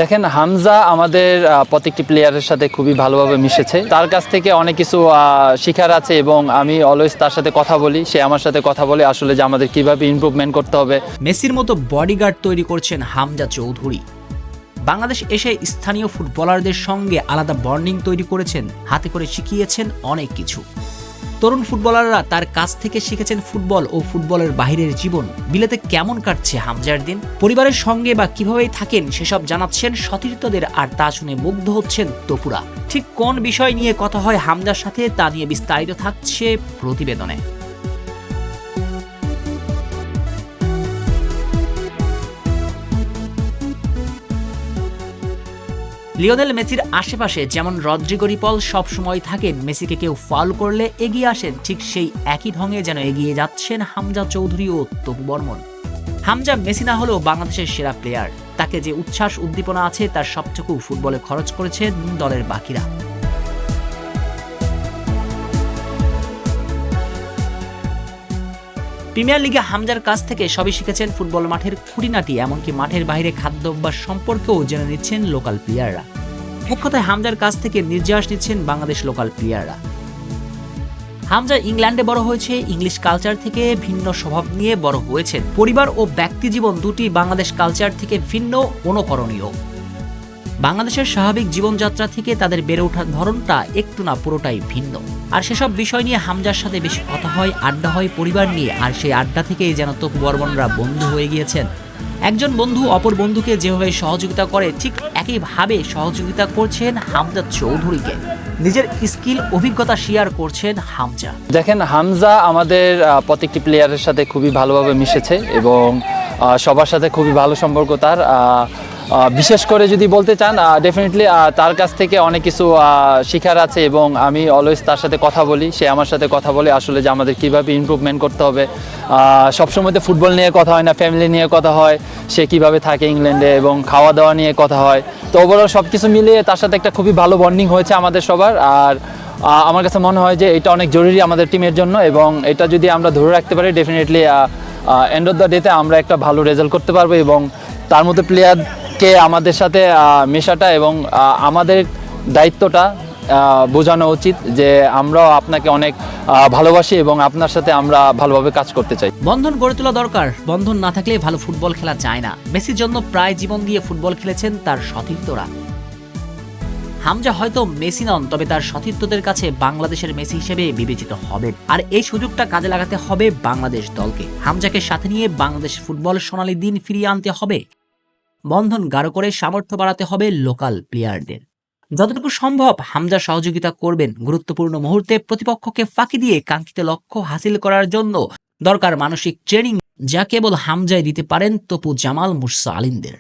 দেখেন হামজা আমাদের প্রত্যেকটি প্লেয়ারের সাথে খুবই ভালোভাবে মিশেছে। তার কাছ থেকে অনেক কিছু শেখার আছে এবং আমি অলওয়েজ তার সাথে কথা বলি, সে আমার সাথে কথা বলে আসলে যে আমাদের কিভাবে ইমপ্রুভমেন্ট করতে হবে। মেসির মতো বডিগার্ড তৈরি করছেন হামজা চৌধুরী। বাংলাদেশ এসে স্থানীয় ফুটবলারদের সঙ্গে আলাদা বন্ডিং তৈরি করেছেন, হাতে করে শিখিয়েছেন অনেক কিছু। তরুণ ফুটবলাররা তার কাছ থেকে শিখেছেন ফুটবল ও ফুটবলের বাইরের জীবন। বিলেতে কেমন কাটছে হামজার দিন, পরিবারের সঙ্গে বা কিভাবে থাকেন সেসব জানাচ্ছেন সতীর্থদের, আর তা শুনে মুগ্ধ হচ্ছেন তপুরা। ঠিক কোন বিষয় নিয়ে কথা হয় হামজার সাথে তা নিয়ে বিস্তারিত থাকছে প্রতিবেদনে। লিওনেল মেসির আশেপাশে যেমন রদ্রিগো রিপল সব সময় থাকেন, মেসিকে কেউ ফাউল করলে এগিয়ে আসেন, ঠিক সেই একই ঢঙে যেন এগিয়ে যাচ্ছেন হামজা চৌধুরী ও তপু বর্মন। হামজা মেসি না হলেও বাংলাদেশের সেরা প্লেয়ার। তাকে যে উচ্ছ্বাস উদ্দীপনা আছে তার সবটুকু ফুটবলে খরচ করেছে দলের বাকিরা। প্রিমিয়ার লিগে হামজার কাছ থেকে সবই শিখেছেন ফুটবল মাঠের খুঁটিনাটি, এমনকি মাঠের বাইরে খাদ্যাভ্যাস সম্পর্কেও জেনে নিচ্ছেন লোকাল প্লেয়াররা। এক কথায় হামজার কাছ থেকে নির্যাস নিচ্ছেন বাংলাদেশ লোকাল প্লেয়াররা। হামজা ইংল্যান্ডে বড় হয়েছে, ইংলিশ কালচার থেকে ভিন্ন স্বভাব নিয়ে বড় হয়েছেন। পরিবার ও ব্যক্তি জীবন দুটি বাংলাদেশ কালচার থেকে ভিন্ন, অনুকরণীয়। বাংলাদেশের স্বাভাবিক জীবনযাত্রা থেকে তাদের বেড়ে ওঠার ধরনটা একটু না পুরোটাই ভিন্ন। আর সেসব বিষয় নিয়ে হামজার সাথে বেশি কথা হয়, আড্ডা হয় পরিবার নিয়ে, আর সেই আড্ডা থেকেই যেন তপু বর্মনরা বন্ধু হয়ে গিয়েছেন। একজন বন্ধু অপর বন্ধুকে যেভাবে সহযোগিতা করে, ঠিক একইভাবে সহযোগিতা করছেন হামজা চৌধুরীকে। নিজের স্কিল অভিজ্ঞতা শেয়ার করছেন হামজা। দেখেন হামজা আমাদের প্রত্যেকটি প্লেয়ারের সাথে খুবই ভালোভাবে মিশেছে এবং সবার সাথে খুবই ভালো সম্পর্ক তার। বিশেষ করে যদি বলতে চান, ডেফিনেটলি তার কাছ থেকে অনেক কিছু শেখার আছে এবং আমি অলওয়েজ তার সাথে কথা বলি, সে আমার সাথে কথা বলে আসলে যে আমাদের কীভাবে ইমপ্রুভমেন্ট করতে হবে। সবসময় তো ফুটবল নিয়ে কথা হয় না, ফ্যামিলি নিয়ে কথা হয়, সে কীভাবে থাকে ইংল্যান্ডে এবং খাওয়া দাওয়া নিয়ে কথা হয়। তো ওভারঅল সব কিছু মিলিয়ে তার সাথে একটা খুবই ভালো বন্ডিং হয়েছে আমাদের সবার। আর আমার কাছে মনে হয় যে এটা অনেক জরুরি আমাদের টিমের জন্য এবং এটা যদি আমরা ধরে রাখতে পারি ডেফিনেটলি এন্ড অফ দ্য ডেতে আমরা একটা ভালো রেজাল্ট করতে পারবো। এবং তার মধ্যে প্লেয়ারকে আমাদের সাথে মেশাটা এবং আমাদের দায়িত্বটা বোঝানো উচিত যে আমরাও আপনাকে অনেক ভালোবাসি এবং আপনার সাথে আমরা ভালোভাবে কাজ করতে চাই। বন্ধন গড়ে তোলা দরকার, বন্ধন না থাকলে ভালো ফুটবল খেলা যায় না। মেসির জন্য প্রায় জীবন দিয়ে ফুটবল খেলেছেন তার সতীর্থরা। হামজা হয়তো মেসি নন, তবে তার সতীর্থদের কাছে বাংলাদেশের মেসি হিসেবে বিবেচিত হবেন। আর এই সুযোগটা কাজে লাগাতে হবে বাংলাদেশ দলকে। হামজাকে সাথে নিয়ে বাংলাদেশ ফুটবল সোনালী দিন ফিরিয়ে আনতে হবে। বন্ধন গাঢ় করে সামর্থ্য বাড়াতে হবে লোকাল প্লেয়ারদের। যতটুকু সম্ভব হামজা সহযোগিতা করবেন। গুরুত্বপূর্ণ মুহূর্তে প্রতিপক্ষকে ফাঁকি দিয়ে কাঙ্ক্ষিত লক্ষ্য হাসিল করার জন্য দরকার মানসিক ট্রেনিং, যা কেবল হামজাই দিতে পারেন তপু, জামাল, মুর্সা আলিমদের।